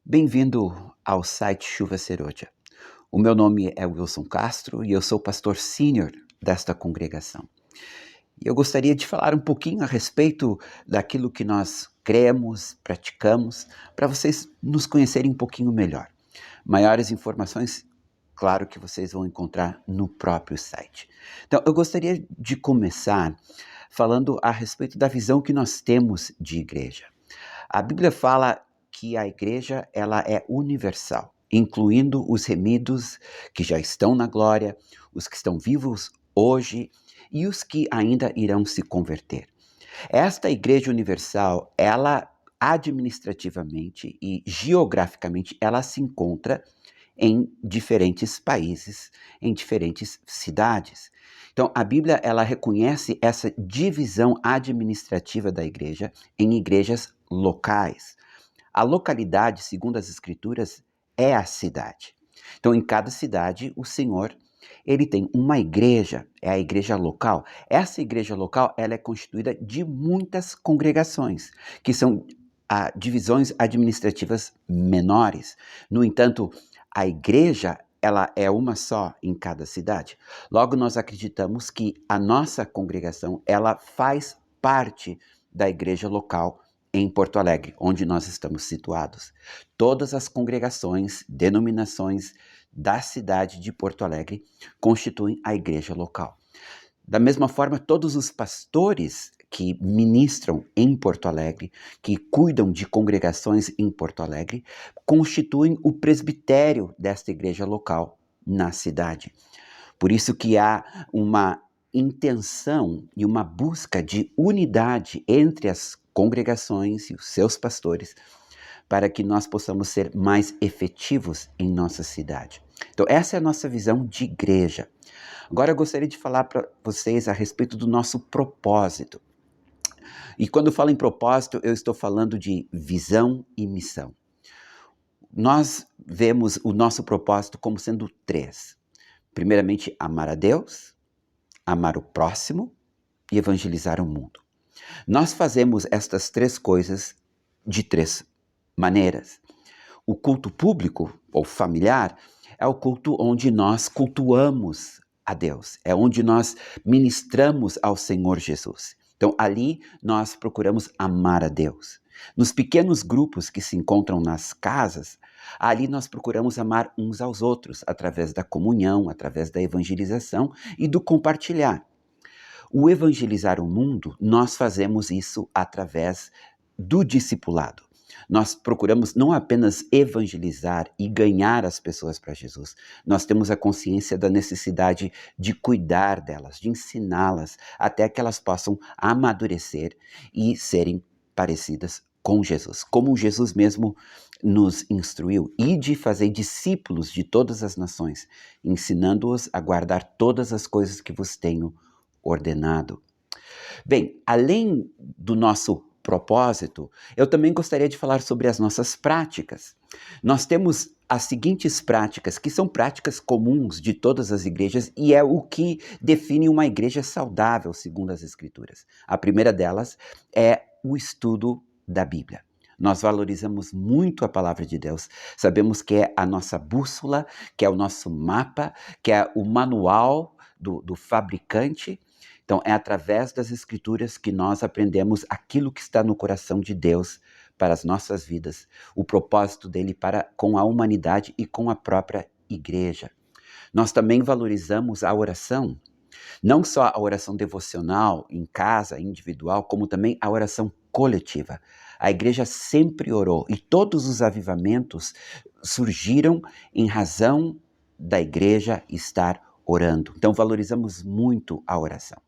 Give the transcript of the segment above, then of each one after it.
Bem-vindo ao site Chuva Serodia. O meu nome é Wilson Castro e eu sou pastor sênior desta congregação. E eu gostaria de falar um pouquinho a respeito daquilo que nós cremos, praticamos, para vocês nos conhecerem um pouquinho melhor. Maiores informações, claro que vocês vão encontrar no próprio site. Então, eu gostaria de começar falando a respeito da visão que nós temos de igreja. A Bíblia fala que a igreja ela é universal, incluindo os remidos que já estão na glória, os que estão vivos hoje e os que ainda irão se converter. Esta igreja universal, ela administrativamente e geograficamente, ela se encontra em diferentes países, em diferentes cidades. Então, a Bíblia ela reconhece essa divisão administrativa da igreja em igrejas locais. A localidade, segundo as Escrituras, é a cidade. Então, em cada cidade, o Senhor ele tem uma igreja, é a igreja local. Essa igreja local ela é constituída de muitas congregações, que são divisões administrativas menores. No entanto, a igreja ela é uma só em cada cidade. Logo, nós acreditamos que a nossa congregação ela faz parte da igreja local em Porto Alegre, onde nós estamos situados. Todas as congregações, denominações da cidade de Porto Alegre constituem a igreja local. Da mesma forma, todos os pastores que ministram em Porto Alegre, que cuidam de congregações em Porto Alegre, constituem o presbitério desta igreja local na cidade. Por isso que há uma intenção e uma busca de unidade entre as congregações e os seus pastores, para que nós possamos ser mais efetivos em nossa cidade. Então, essa é a nossa visão de igreja. Agora, eu gostaria de falar para vocês a respeito do nosso propósito. E quando eu falo em propósito, eu estou falando de visão e missão. Nós vemos o nosso propósito como sendo três. Primeiramente, amar a Deus, amar o próximo e evangelizar o mundo. Nós fazemos estas três coisas de três maneiras. O culto público ou familiar é o culto onde nós cultuamos a Deus, é onde nós ministramos ao Senhor Jesus. Então, ali nós procuramos amar a Deus. Nos pequenos grupos que se encontram nas casas, ali nós procuramos amar uns aos outros, através da comunhão, através da evangelização e do compartilhar. O evangelizar o mundo, nós fazemos isso através do discipulado. Nós procuramos não apenas evangelizar e ganhar as pessoas para Jesus, nós temos a consciência da necessidade de cuidar delas, de ensiná-las, até que elas possam amadurecer e serem parecidas com Jesus, como Jesus mesmo nos instruiu, e de fazer discípulos de todas as nações, ensinando-os a guardar todas as coisas que vos tenho ordenado. Bem, além do nosso propósito, eu também gostaria de falar sobre as nossas práticas. Nós temos as seguintes práticas, que são práticas comuns de todas as igrejas e é o que define uma igreja saudável, segundo as Escrituras. A primeira delas é o estudo da Bíblia. Nós valorizamos muito a palavra de Deus, sabemos que é a nossa bússola, que é o nosso mapa, que é o manual do fabricante. Então, é através das Escrituras que nós aprendemos aquilo que está no coração de Deus para as nossas vidas, o propósito dele para com a humanidade e com a própria igreja. Nós também valorizamos a oração, não só a oração devocional em casa, individual, como também a oração coletiva. A igreja sempre orou e todos os avivamentos surgiram em razão da igreja estar orando. Então, valorizamos muito a oração.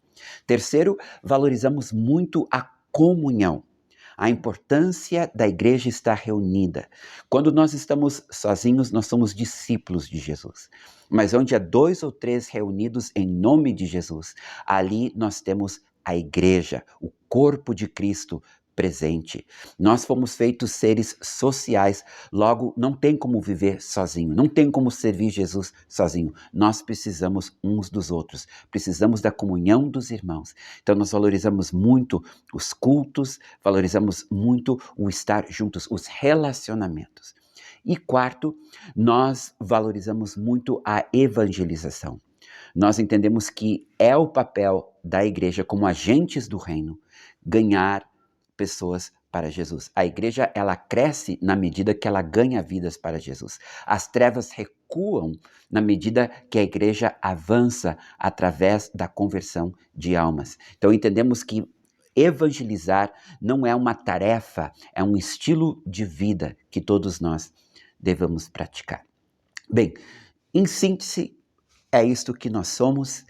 Terceiro, valorizamos muito a comunhão, a importância da igreja estar reunida. Quando nós estamos sozinhos, nós somos discípulos de Jesus. Mas onde há 2 ou 3 reunidos em nome de Jesus, ali nós temos a igreja, o corpo de Cristo presente. Nós fomos feitos seres sociais, logo não tem como viver sozinho, não tem como servir Jesus sozinho. Nós precisamos uns dos outros, precisamos da comunhão dos irmãos. Então nós valorizamos muito os cultos, valorizamos muito o estar juntos, os relacionamentos. E quarto, nós valorizamos muito a evangelização. Nós entendemos que é o papel da igreja como agentes do reino ganhar pessoas para Jesus. A igreja, ela cresce na medida que ela ganha vidas para Jesus. As trevas recuam na medida que a igreja avança através da conversão de almas. Então entendemos que evangelizar não é uma tarefa, é um estilo de vida que todos nós devemos praticar. Bem, em síntese, é isto que nós somos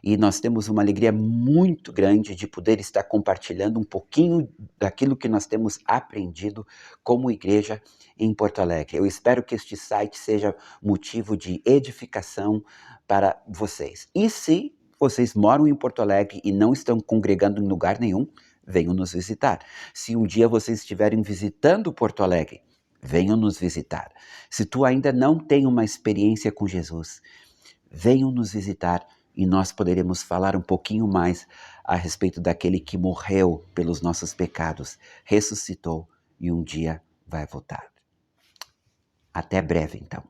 e nós temos uma alegria muito grande de poder estar compartilhando um pouquinho daquilo que nós temos aprendido como igreja em Porto Alegre. Eu espero que este site seja motivo de edificação para vocês. E se vocês moram em Porto Alegre e não estão congregando em lugar nenhum, venham nos visitar. Se um dia vocês estiverem visitando Porto Alegre, venham nos visitar. Se tu ainda não tem uma experiência com Jesus, venham nos visitar e nós poderemos falar um pouquinho mais a respeito daquele que morreu pelos nossos pecados, ressuscitou e um dia vai voltar. Até breve, então.